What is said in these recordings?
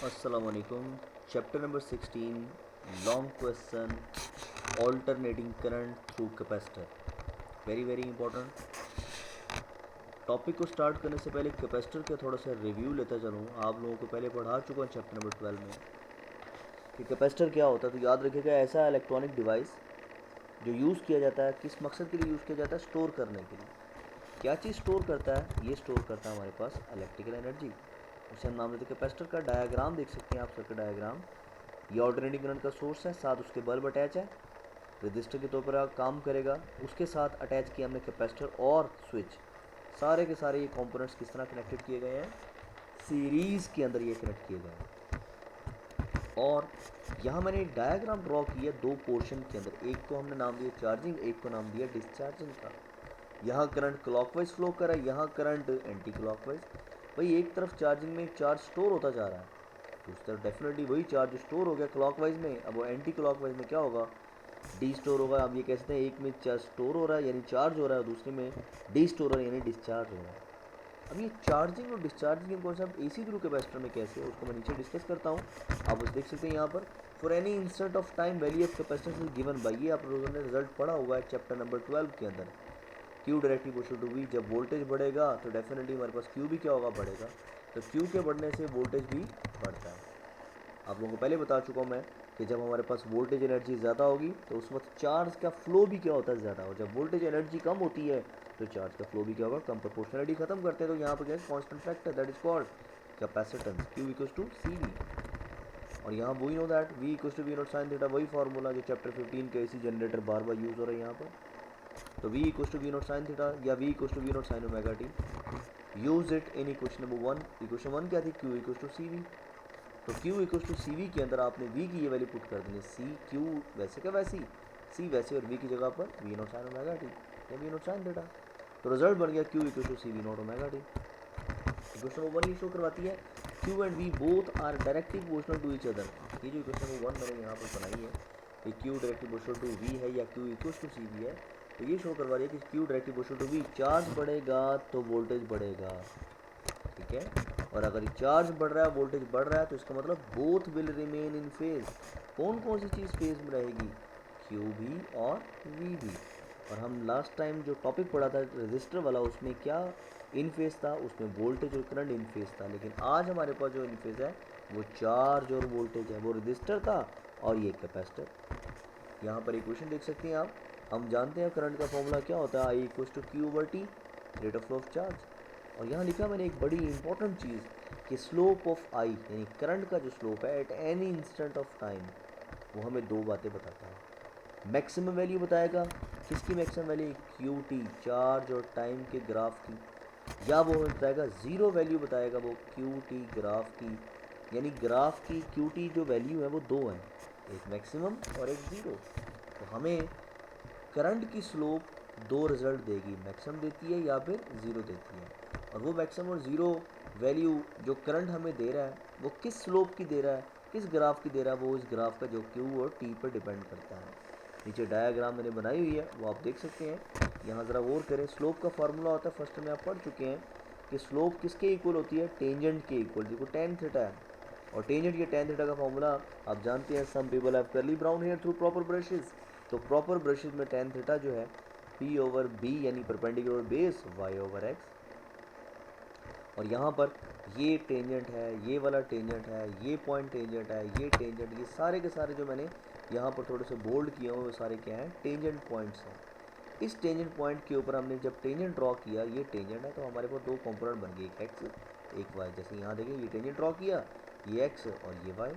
अस्सलाम वालेकुम। Chapter number 16, long question, alternating current through capacitor. Very very important. Topic को start करने से पहले कैपेसिटर का थोड़ा सा रिव्यू लेता चलूँ। आप लोगों को पहले पढ़ा चुका हूँ चैप्टर नंबर 12 में कि कैपेसिटर क्या होता है। तो याद रखिएगा, ऐसा इलेक्ट्रॉनिक डिवाइस जो यूज़ किया जाता है, किस मकसद के लिए यूज़ किया जाता है? स्टोर करने के लिए। क्या चीज़ स्टोर करता है? ये स्टोर करता है हमारे पास इलेक्ट्रिकल एनर्जी। उसे हम नाम देते हैं कैपेसिटर। का डायग्राम देख सकते हैं आप, सर्किट डायग्राम। ये ऑल्टरनेटिंग करंट का सोर्स है, साथ उसके बल्ब अटैच है, रजिस्टर के तौर पर काम करेगा। उसके साथ अटैच किया हमने कैपेसिटर और स्विच। सारे के सारे ये कंपोनेंट्स किस तरह कनेक्टेड किए गए हैं? सीरीज़ के अंदर ये कनेक्ट किए गए हैं। और यहाँ मैंने एक डायग्राम ड्रॉ किया दो पोर्शन के अंदर। एक को हमने नाम दिया चार्जिंग, एक को नाम दिया डिस्चार्जिंग का। यहाँ करंट क्लॉकवाइज फ्लो कर रहा है, यहाँ करंट एंटी क्लॉकवाइज। भाई एक तरफ चार्जिंग में चार्ज स्टोर होता जा रहा है, तो उस तरफ डेफिनेटली वही चार्ज स्टोर हो गया क्लॉकवाइज में। अब वो एंटी क्लॉकवाइज में क्या होगा? डी स्टोर होगा। अब ये कह सकते हैं एक में चार्ज स्टोर हो रहा है यानी चार्ज हो रहा है, दूसरे में डी स्टोर हो रहा है यानी डिस्चार्ज हो रहा है। अब ये चार्जिंग और डिस्चार्जिंग के कॉन्सेप्ट एसी थ्रू कैपेसिटर में कैसे है उसको मैं नीचे डिस्कस करता हूँ। आप उसे देख सकते हैं यहाँ पर। For any instant of time value of capacitance is given by, ये आप लोगों ने रिजल्ट पढ़ा हुआ है चैप्टर नंबर 12 के अंदर। Q directly proportional to V. जब वोल्टेज बढ़ेगा तो डेफिनेटली हमारे पास क्यू भी क्या होगा? बढ़ेगा। तो क्यू के बढ़ने से वोल्टेज भी बढ़ता है। आप लोगों को पहले बता चुका हूँ मैं कि जब हमारे पास वोल्टेज एनर्जी ज़्यादा होगी तो उस वक्त चार्ज का फ्लो भी क्या होता है? ज़्यादा। और जब वोल्टेज एनर्जी कम होती है तो चार्ज का फ्लो भी क्या होगा? कम। प्रोपोर्शनलिटी खत्म करते हैं तो यहाँ पर क्या है? Constant factor, that is called capacitance, Q equals to C V. और यहाँ we know that V equals to V not sine theta, वही फार्मूला जो चैप्टर 15 के एसी जनरेटर बार बार यूज़ हो रहा है यहाँ पर। तो V equals to V not sine theta या V equals to V not sine omega t. Use it in equation number 1। Equation 1 क्या थी? Q equals to C V. तो Q equals to C V के अंदर आपने V की ये value put कर देनी। सी क्यू वैसे क्या वैसी, सी वैसे, और V की जगह पर V not sine omega t या वी नॉट साइन थीटा। तो रिजल्ट बन गया Q equals to C V not omega t. Equation number 1 ये शो करवाती है Q and V both are directly proportional to each other. ये जो equation number 1 मैंने यहाँ पर बनाई है कि Q directly proportional to V है या Q equals to C V है, तो ये शो करवा रही है कि Q directly proportional to V। Charge बढ़ेगा तो वोल्टेज बढ़ेगा, ठीक है। और अगर चार्ज बढ़ रहा है, वोल्टेज बढ़ रहा है, तो इसका मतलब both will remain in phase. कौन कौन सी चीज़ फेज में रहेगी? क्यू भी और वी भी। और हम लास्ट टाइम जो टॉपिक पढ़ा था रजिस्टर वाला, उसमें क्या इन फेज था? उसमें वोल्टेज और करंट इन फेज था। लेकिन आज हमारे पास जो इन फेज है वो चार्ज और वोल्टेज है, वो रजिस्टर था और ये कैपेसिटर। यहाँ पर इक्वेशन देख सकते हैं आप। हम जानते हैं करंट का फॉर्मूला क्या होता है? I equal to Q over t, rate of flow of charge. और यहाँ लिखा मैंने एक बड़ी इंपॉर्टेंट चीज़ कि स्लोप ऑफ आई यानी करंट का जो स्लोप है at any instant of time, वो हमें दो बातें बताता है। मैक्सिमम वैल्यू बताएगा, किसकी maximum value? Q T, charge और टाइम के ग्राफ की। या वो हमें बताएगा ज़ीरो वैल्यू बताएगा वो क्यू टी ग्राफ की। यानी ग्राफ की क्यू टी जो वैल्यू है वो दो हैं, एक मैक्सिमम और एक ज़ीरो। तो हमें करंट की स्लोप दो रिजल्ट देगी, मैक्सिमम देती है या फिर ज़ीरो देती है। और वो मैक्सिमम और ज़ीरो वैल्यू जो करंट हमें दे रहा है वो किस स्लोप की दे रहा है, किस ग्राफ की दे रहा है? वो इस ग्राफ का जो क्यू और टी पर डिपेंड करता है। नीचे डायग्राम मैंने बनाई हुई है, वो आप देख सकते हैं। यहाँ ज़रा गौर करें। स्लोप का फार्मूला होता है, फर्स्ट में आप पढ़ चुके हैं कि स्लोप किसके इक्वल होती है? टेंजेंट के इक्वल, जो टेन थीटा है। और टेंजेंट या टेन थीटा का फार्मूला आप जानते हैं। Some people have curly brown hair through proper brushes. तो प्रॉपर ब्रशेज में टेन थीटा जो है पी ओवर बी यानी perpendicular base y over x. और यहाँ पर ये टेंजेंट है, ये वाला टेंजेंट है, ये पॉइंट टेंजेंट है, ये टेंजेंट, ये सारे के सारे जो मैंने यहाँ पर थोड़े से बोल्ड किए हुए वो सारे क्या हैं? टेंजेंट पॉइंट्स हैं। इस टेंजेंट पॉइंट के ऊपर हमने जब टेंजेंट ड्रॉ किया, ये टेंजेंट है, तो हमारे पास दो कंपोनेंट बन गए, एक एक्स एक वाई। जैसे यहाँ देखिए ये टेंजेंट ड्रॉ किया, ये एक्स और ये वाई।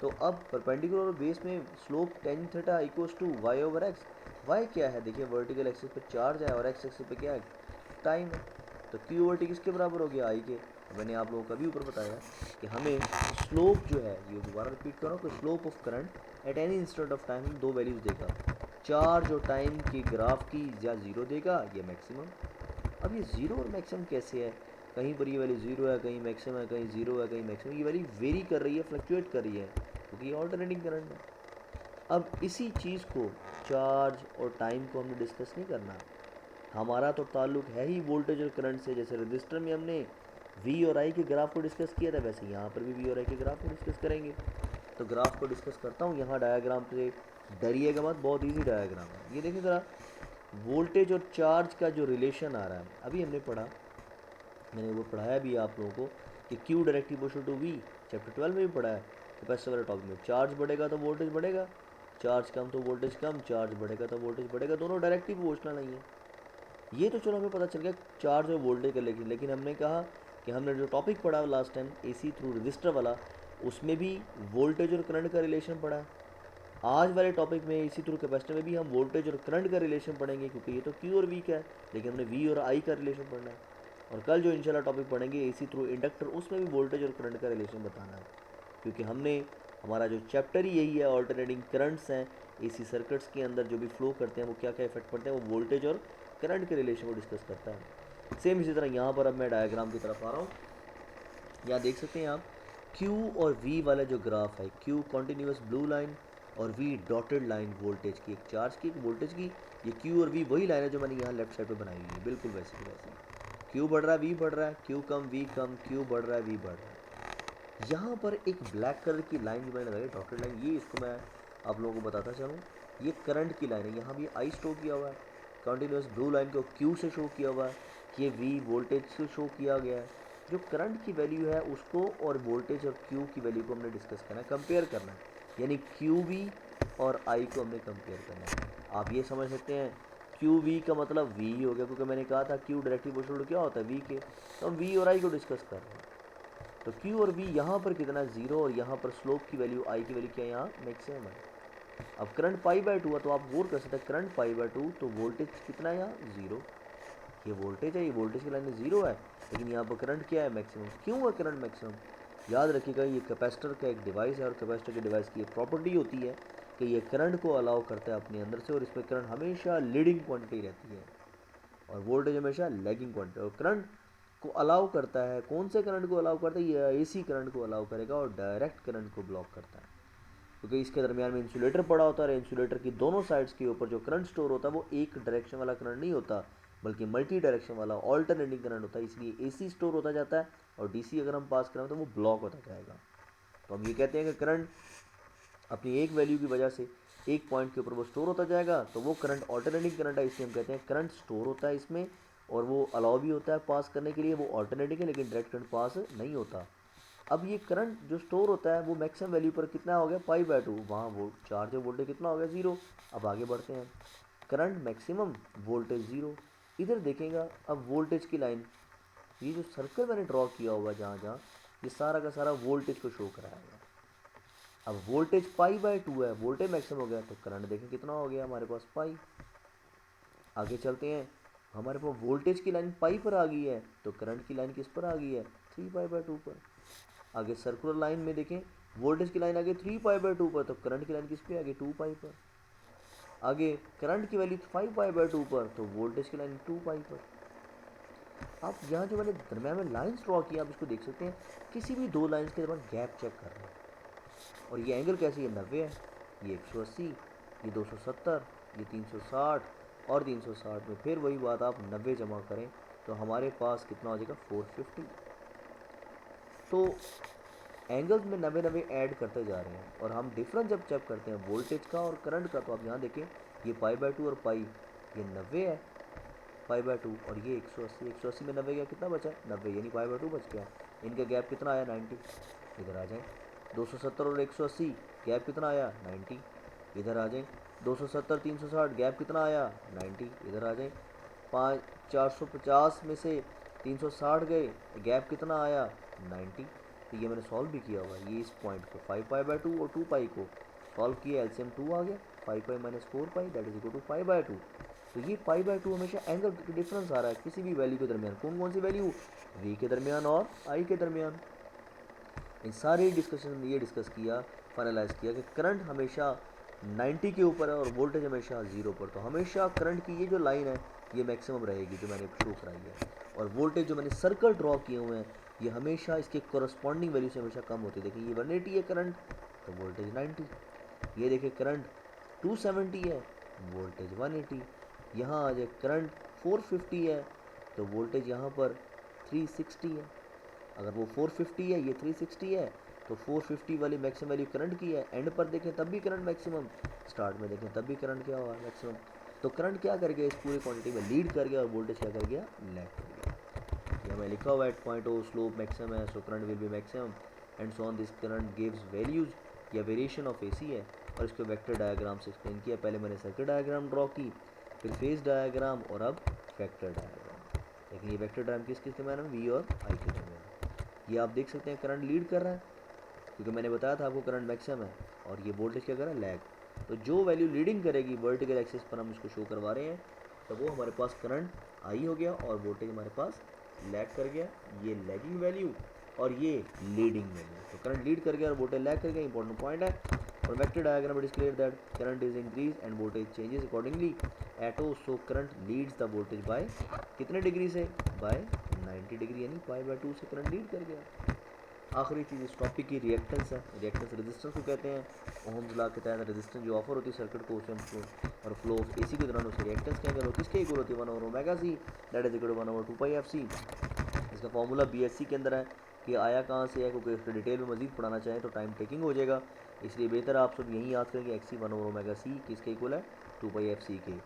तो अब परपेंडिकुलर बेस में slope tan theta equals to y over x. Y क्या है? देखिए वर्टिकल एक्सिस पे चार्ज है और एक्स एक्सिस पे क्या है? टाइम है। तो क्यू ओवर टी किसके बराबर हो गया? आई के। मैंने आप लोगों को अभी ऊपर बताया कि हमें स्लोप जो है, ये दोबारा रिपीट करो कि slope of current at any instant of time दो वैल्यूज़ देगा, चार्ज और टाइम की ग्राफ की, या ज़ीरो देगा या मैक्सिमम। अब ये ज़ीरो और मैक्सिमम कैसे है? कहीं पर ये वैल्यू ज़ीरो है, कहीं मैक्सिमम है, कहीं ज़ीरो है, कहीं मैक्सिमम। ये वैल्यू वेरी कर रही है, फ्लक्चुएट कर रही है, क्योंकि ये ऑल्टरनेटिंग करंट है। अब इसी चीज़ को, चार्ज और टाइम को हमने डिस्कस नहीं करना। हमारा तो ताल्लुक है ही वोल्टेज और करंट से। जैसे रजिस्टर में हमने वी और आई के ग्राफ को डिस्कस किया था, वैसे यहाँ पर भी वी और आई के ग्राफ को डिस्कस करेंगे। तो ग्राफ को डिस्कस करता हूँ। यहाँ डायग्राम से डरिएगा मत, बहुत ईजी डायग्राम है। ये देखिए ज़रा, वोल्टेज और चार्ज का जो रिलेशन आ रहा है, अभी हमने पढ़ा, मैंने वो पढ़ाया भी है आप लोगों को कि Q directly proportional to V, chapter 12 में भी पढ़ा है कैपेसिटर वाले टॉपिक में। चार्ज बढ़ेगा तो वोल्टेज बढ़ेगा, चार्ज कम तो वोल्टेज कम, चार्ज बढ़ेगा तो वोल्टेज बढ़ेगा, दोनों डायरेक्टली प्रोपोर्शनल नहीं है। ये तो चलो हमें पता चल गया चार्ज और वोल्टेज का, लेकिन हमने कहा कि हमने जो टॉपिक पढ़ा last time AC through register वाला, उसमें भी वोल्टेज और करंट का रिलेशन पढ़ा है। आज वाले टॉपिक में AC थ्रू कैपेसिटर में भी हम वोल्टेज और करंट का रिलेशन पढ़ेंगे, क्योंकि ये तो Q और V का है, लेकिन हमने V और I का रिलेशन पढ़ना है। और कल जो इंशाल्लाह टॉपिक पढ़ेंगे AC थ्रू इंडक्टर, उसमें भी वोल्टेज और करंट का रिलेशन बताना है, क्योंकि हमने, हमारा जो चैप्टर ही यही है, ऑल्टरनेटिंग करंट्स हैं AC सर्किट्स के अंदर जो भी फ्लो करते हैं वो क्या क्या इफेक्ट पड़ते हैं, वो वोल्टेज और करंट के रिलेशन को डिस्कस करता है। सेम इसी तरह यहाँ पर अब मैं डायग्राम की तरफ आ रहा हूँ। यहाँ देख सकते हैं आप, Q और V वाला जो ग्राफ है, Q कॉन्टिन्यूस ब्लू लाइन और V डॉटेड लाइन वोल्टेज की, एक चार्ज की एक वोल्टेज की। ये Q और V वही लाइन है जो मैंने यहाँ लेफ्ट साइड पे बनाई हुई है, बिल्कुल वैसे ही वैसे। Q बढ़ रहा है, V बढ़ रहा है, Q कम V कम, Q बढ़ रहा है, V बढ़ रहा है। यहाँ पर एक ब्लैक कलर की लाइन जो मैंने लगाई, डॉटेड लाइन, ये इसको मैं आप लोगों को बताता चलूँ, ये करंट की लाइन है। यहाँ भी I शो किया हुआ है, कंटिन्यूस ब्लू लाइन को Q से शो किया हुआ है, ये V वोल्टेज से शो किया गया है। जो करंट की वैल्यू है उसको और वोल्टेज और Q की वैल्यू को हमने डिस्कस करना है, कंपेयर करना है, यानी QV और I को हमने कंपेयर करना है। आप ये समझ सकते हैं QV का मतलब V हो गया, क्योंकि मैंने कहा था Q डायरेक्टली प्रोपोर्शनल क्या होता है, V के, तो हम V और I को डिस्कस कर रहे हैं। तो Q और V यहाँ पर कितना, जीरो, और यहाँ पर स्लोप की वैल्यू I की वैल्यू क्या है, यहाँ मैक्सिमम है। अब करंट π/2 है, तो आप गौर कर सकते हैं, करंट π/2, तो वोल्टेज कितना है यहाँ, जीरो। ये वोल्टेज है, ये वोल्टेज की लाइन में जीरो है, लेकिन यहाँ पर करंट क्या है, मैक्सिमम। क्यों है करंट मैक्सिमम? याद रखिएगा, ये कैपेसिटर का एक डिवाइस है, और कैपेसिटर के डिवाइस की एक प्रॉपर्टी होती है कि ये करंट को अलाउ करता है अपने अंदर से, और इसमें करंट हमेशा लीडिंग क्वांटिटी रहती है और वोल्टेज हमेशा लैगिंग क्वांटिटी। और करंट को अलाउ करता है, कौन से करंट को अलाउ करता है, ये AC करंट को अलाउ करेगा और डायरेक्ट करंट को ब्लॉक करता है, क्योंकि इसके दरमियान में इंसुलेटर पड़ा होता है। इंसुलेटर की दोनों साइड्स के ऊपर जो करंट स्टोर होता है वो एक डायरेक्शन वाला करंट नहीं होता, बल्कि मल्टी डायरेक्शन वाला ऑल्टरनेटिंग करंट होता है, इसलिए AC स्टोर होता जाता है, और DC अगर हम पास करें तो वो ब्लॉक होता जाएगा। तो हम ये कहते हैं कि करंट अपनी एक वैल्यू की वजह से एक पॉइंट के ऊपर वो स्टोर होता जाएगा, तो वो करंट ऑल्टरनेटिंग करंट है, इसलिए हम कहते हैं करंट स्टोर होता है इसमें, और वो अलाउ भी होता है पास करने के लिए, वो ऑल्टरनेटिंग है, लेकिन डायरेक्ट करंट पास नहीं होता। अब ये करंट जो स्टोर होता है वो मैक्सिमम वैल्यू पर कितना हो गया, π/2, वहाँ वो चार्ज वोल्टेज कितना हो गया, जीरो। अब आगे बढ़ते हैं, करंट मैक्सिमम, वोल्टेज जीरो। इधर देखेगा अब वोल्टेज की लाइन, ये जो सर्कल मैंने ड्रॉ किया हुआ जहाँ जहाँ, ये सारा का सारा वोल्टेज को शो कराएगा। अब वोल्टेज π/2 है, वोल्टेज मैक्सिमम हो गया, तो करंट देखें कितना हो गया हमारे पास, पाई। आगे चलते हैं, हमारे पास वोल्टेज की लाइन पाई पर आ गई है, तो करंट की लाइन किस पर आ गई है, 3π/2 पर। आगे सर्कुलर लाइन में देखें, वोल्टेज की लाइन आ गई 3π/2 पर, तो करंट की लाइन किस पे आ गई, 2π पर। आगे करंट की वैल्यू 5π/2 पर, तो वोल्टेज की लाइन 2π पर। आप यहाँ जो मैंने दरम्यान में लाइन्स ड्रॉ किया, आप इसको देख सकते हैं, किसी भी दो लाइन्स के दरम्यान गैप चेक कर रहे हैं, और ये एंगल कैसे, ये 90 है, ये 180, ये 270, ये 360, और 360 में फिर वही बात, आप 90 जमा करें तो हमारे पास कितना हो जाएगा, 450। तो एंगल्स में 90 ऐड करते जा रहे हैं, और हम डिफरेंस जब चेक करते हैं वोल्टेज का और करंट का, तो आप यहाँ देखें, ये π/2 और पाई, ये 90 है π/2, और ये 180, 180 में 90 गया, कितना बचा, 90, यानी π/2 बच गया। इनका गैप कितना आया, 90। इधर आ जाए, 270 और 180 गैप कितना आया, 90। इधर आ जाए, 270 360 गैप कितना आया, 90। इधर आ जाए, 450 में से 360 गए, गैप कितना आया, 90। तो ये मैंने सॉल्व भी किया हुआ है, ये इस पॉइंट को 5π/2 और 2π को सॉल्व किया, एलसीएम 2 आ गया, 5π - 4π दैट इज इक्वल टू 5/2। तो ये π/2 हमेशा एंगल डिफरेंस आ रहा है किसी भी वैल्यू के दरमियान, कौन कौन सी वैल्यू, v के दरमियान और i के दरमियान। इन सारे डिस्कशन में ये डिस्कस किया, फाइनलाइज किया कि करंट हमेशा 90 के ऊपर है और वोल्टेज हमेशा जीरो पर, तो हमेशा करंट की ये जो लाइन है ये मैक्सिमम रहेगी जो मैंने शो कराई है, और वोल्टेज जो मैंने सर्कल ड्रॉ किए हुए हैं ये हमेशा इसके कोरस्पॉन्डिंग वैल्यू से हमेशा कम होती है। देखिए ये 180 है करंट, तो वोल्टेज 90। ये देखिए करंट 270 है, वोल्टेज 180। यहाँ आ जाए, करंट 450 है, तो वोल्टेज यहाँ पर 360 है। अगर वो 450 है, ये 360 है, तो 450 वाली मैक्सिमम वैल्यू करंट की है, एंड पर देखें तब भी करंट मैक्सिमम, स्टार्ट में देखें तब भी करंट क्या हुआ मैक्सिमम। तो करंट क्या कर गया, इस पूरी क्वांटिटी में लीड कर गया और वोल्टेज क्या कर गया, लैग कर गया। यह मैं लिखा हुआ है 8.0 स्लोप मैक्सिमम है, so current will be maximum and so on. This current gives values या वेरिएशन ऑफ एसी है, और इसको वेक्टर डायग्राम से एक्सप्लेन किया। पहले मैंने सर्किट डायग्राम ड्रॉ की, फिर फेज डायग्राम, और अब वेक्टर डायग्राम। लेकिन ये वेक्टर डायग्राम किस किस के मैंने वी और आई के मैंने, ये आप देख सकते हैं करंट लीड कर रहा है, क्योंकि मैंने बताया था आपको करंट मैक्सिमम है, और ये वोल्टेज क्या कर रहा है, लैग। तो जो वैल्यू लीडिंग करेगी वर्टिकल एक्सिस पर हम इसको शो करवा रहे हैं, तो वो हमारे पास करंट आई हो गया और वोल्टेज हमारे पास लैग कर गया। ये लैगिंग वैल्यू और ये लीडिंग वैल्यू, तो करंट लीड कर गया और वोल्टेज लैग कर गया, इंपॉर्टेंट पॉइंट है। और vector diagram it is clear that current is increase and voltage changes accordingly at O, so current leads the voltage by कितने डिग्री से, बाय 90 डिग्री, यानी π/2 से करंट लीड कर गया। आखिरी चीज़ इस टॉपिक की रिएक्टेंस है। रिएक्टेंस रेजिस्टेंस को कहते हैं, ओहम्स लॉ के तहत रेजिस्टेंस जो ऑफर होती है सर्किट को, उसे हम और फ्लो ऑफ एसी के दौरान उसे रिएक्टेंस कहेंगे। और किसके इक्वल होती है, 1/ωc, that is equal to 1/2πfc। इसका फॉर्मूला बीएससी के अंदर है कि आया कहाँ से है, क्योंकि इसको डिटेल में मजीद पढ़ाना चाहें तो टाइम टेकिंग हो जाएगा, इसलिए बेहतर आप सब यही याद करेंगे एक्सी 1/ωc किसके इक्वल है, 2πfc के।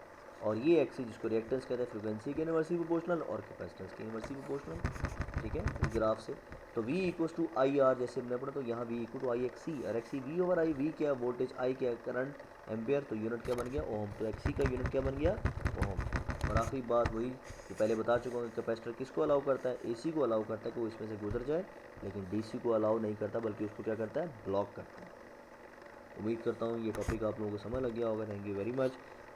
और ये एक्सी जिसको रिएक्टेंस कहते हैं फ्रिक्वेंसी के इनवर्सली प्रोपोर्शनल और कैपेसिटेंस के इनवर्सली प्रोपोर्शनल, ठीक है, इस ग्राफ से। तो V equal to I R, जैसे हमने पढ़ा, तो यहाँ V equal to I XC, और XC V over I, V क्या वोल्टेज, आई क्या करंट एम्पियर, तो यूनिट क्या बन गया, ओम। तो एक्सी का यूनिट क्या बन गया, ओम। और आखिरी बात वही कि पहले बता चुका हूँ कि कैपेसिटर किसको अलाउ करता है, एसी को अलाउ करता है कि वो इसमें से गुजर जाए, लेकिन डीसी को अलाउ नहीं करता, बल्कि उसको क्या करता है, ब्लॉक करता है। उम्मीद करता हूँ ये टॉपिक आप लोगों को समझ लग गया होगा। Thank you very much.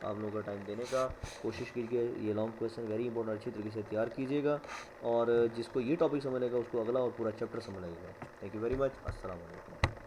आप लोगों का टाइम देने का कोशिश कीजिए, ये लॉन्ग क्वेश्चन वेरी इंपॉर्टेंट अच्छी तरीके से तैयार कीजिएगा, और जिसको ये टॉपिक समझ लेगा उसको अगला और पूरा चैप्टर समझ लगेगा। Thank you very much. अस्सलाम वालेकुम।